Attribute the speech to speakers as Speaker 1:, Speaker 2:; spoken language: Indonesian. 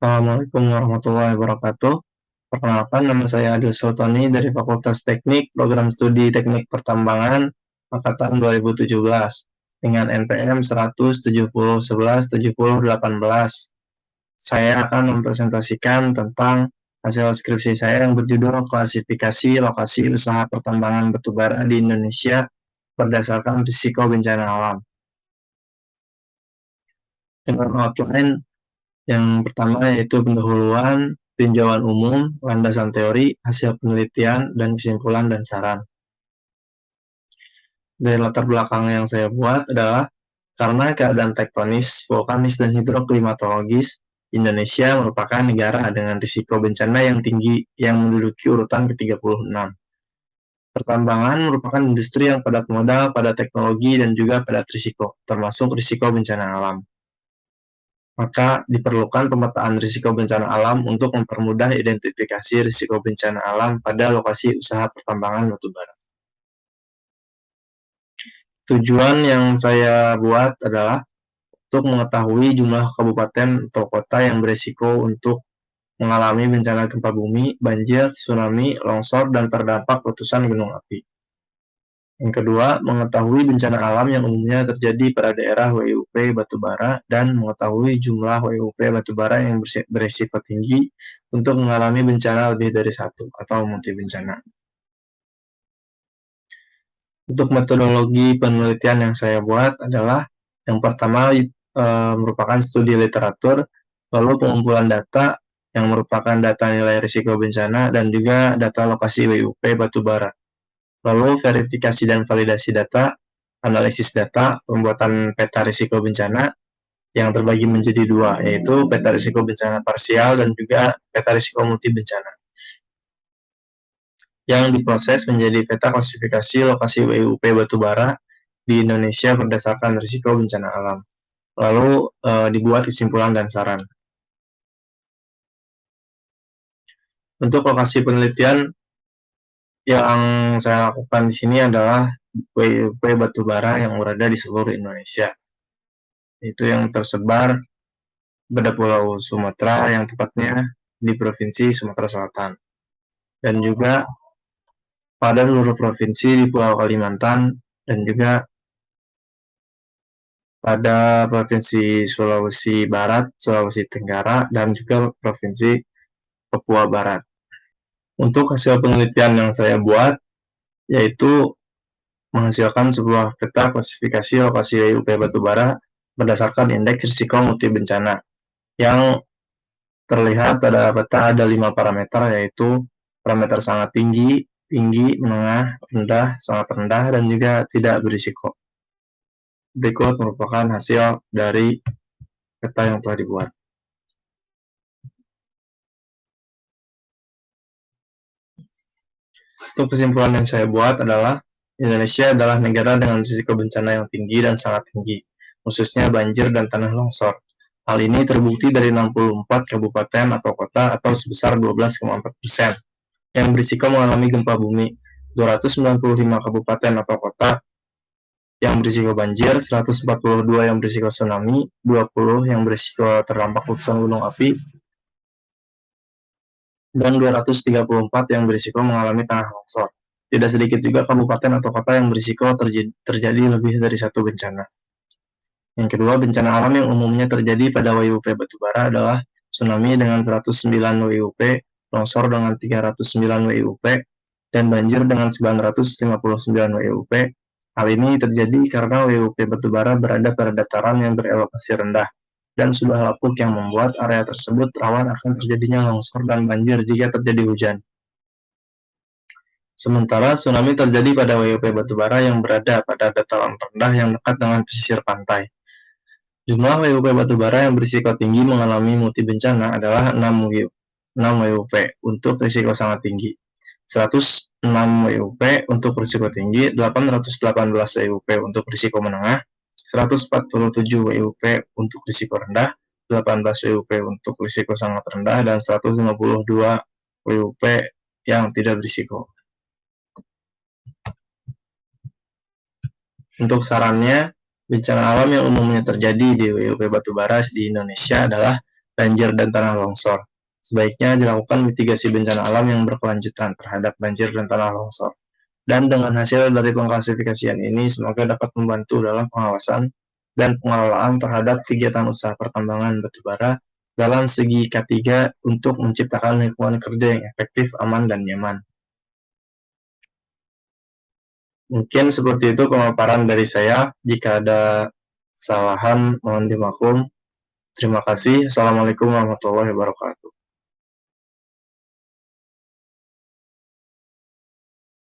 Speaker 1: Assalamualaikum warahmatullahi wabarakatuh. Perkenalkan, nama saya Adil Sultani dari Fakultas Teknik, Program Studi Teknik Pertambangan, Angkatan 2017, dengan NPM 170117018. Saya akan mempresentasikan tentang hasil skripsi saya yang berjudul Klasifikasi Lokasi Usaha Pertambangan Batubara di Indonesia berdasarkan risiko bencana alam. Dengan outline yang pertama yaitu pendahuluan, tinjauan umum, landasan teori, hasil penelitian, dan kesimpulan dan saran. Dari latar belakang yang saya buat adalah karena keadaan tektonis, vulkanis, dan hidroklimatologis, Indonesia merupakan negara dengan risiko bencana yang tinggi yang menduduki urutan ke-36. Pertambangan merupakan industri yang padat modal, padat teknologi, dan juga padat risiko, termasuk risiko bencana alam. Maka diperlukan pemetaan risiko bencana alam untuk mempermudah identifikasi risiko bencana alam pada lokasi usaha pertambangan batubara. Tujuan yang saya buat adalah untuk mengetahui jumlah kabupaten atau kota yang berisiko untuk mengalami bencana gempa bumi, banjir, tsunami, longsor, dan terdampak letusan gunung api. Yang kedua, mengetahui bencana alam yang umumnya terjadi pada daerah WUP batubara dan mengetahui jumlah WUP batubara yang berisiko tinggi untuk mengalami bencana lebih dari satu atau multi bencana. Untuk metodologi penelitian yang saya buat adalah yang pertama merupakan studi literatur, lalu pengumpulan data yang merupakan data nilai risiko bencana dan juga data lokasi WUP batubara. Lalu verifikasi dan validasi data, analisis data, pembuatan peta risiko bencana yang terbagi menjadi dua, yaitu peta risiko bencana parsial dan juga peta risiko multi bencana, yang diproses menjadi peta klasifikasi lokasi WUP batubara di Indonesia berdasarkan risiko bencana alam. Lalu dibuat kesimpulan dan saran. Untuk lokasi penelitian yang saya lakukan di sini adalah WUP batubara yang berada di seluruh Indonesia. Itu yang tersebar pada Pulau Sumatera, yang tepatnya di Provinsi Sumatera Selatan. Dan juga pada seluruh provinsi di Pulau Kalimantan dan juga pada Provinsi Sulawesi Barat, Sulawesi Tenggara, dan juga Provinsi Papua Barat. Untuk hasil penelitian yang saya buat, yaitu menghasilkan sebuah peta klasifikasi lokasi WUP batubara berdasarkan indeks risiko multi bencana, yang terlihat pada peta ada 5 parameter, yaitu parameter sangat tinggi, tinggi, menengah, rendah, sangat rendah, dan juga tidak berisiko. Berikut merupakan hasil dari peta yang telah dibuat. Untuk kesimpulan yang saya buat adalah Indonesia adalah negara dengan risiko bencana yang tinggi dan sangat tinggi, khususnya banjir dan tanah longsor. Hal ini terbukti dari 64 kabupaten atau kota atau sebesar 12,4%, yang berisiko mengalami gempa bumi, 295 kabupaten atau kota yang berisiko banjir, 142 yang berisiko tsunami, 20 yang berisiko terdampak letusan gunung api, dan 234 yang berisiko mengalami tanah longsor. Tidak sedikit juga kabupaten atau kota yang berisiko terjadi lebih dari satu bencana. Yang kedua, bencana alam yang umumnya terjadi pada WUP batubara adalah tsunami dengan 109 WUP, longsor dengan 309 WUP, dan banjir dengan 959 WUP. Hal ini terjadi karena WUP batubara berada pada dataran yang berelevasi rendah dan sudah lapuk, yang membuat area tersebut rawan akan terjadinya longsor dan banjir jika terjadi hujan. Sementara tsunami terjadi pada WUP batubara yang berada pada dataran rendah yang dekat dengan pesisir pantai. Jumlah WUP batubara yang berisiko tinggi mengalami multi bencana adalah 6 WUP untuk risiko sangat tinggi, 106 WUP untuk risiko tinggi, 818 WUP untuk risiko menengah, 147 WUP untuk risiko rendah, 18 WUP untuk risiko sangat rendah, dan 152 WUP yang tidak berisiko. Untuk sarannya, bencana alam yang umumnya terjadi di WUP batubara di Indonesia adalah banjir dan tanah longsor. Sebaiknya dilakukan mitigasi bencana alam yang berkelanjutan terhadap banjir dan tanah longsor. Dan dengan hasil dari pengklasifikasian ini, semoga dapat membantu dalam pengawasan dan pengelolaan terhadap kegiatan usaha pertambangan batubara dalam segi K3 untuk menciptakan lingkungan kerja yang efektif, aman, dan nyaman. Mungkin seperti itu pemaparan dari saya. Jika ada kesalahan, mohon dimaklum. Terima kasih. Assalamualaikum warahmatullahi wabarakatuh.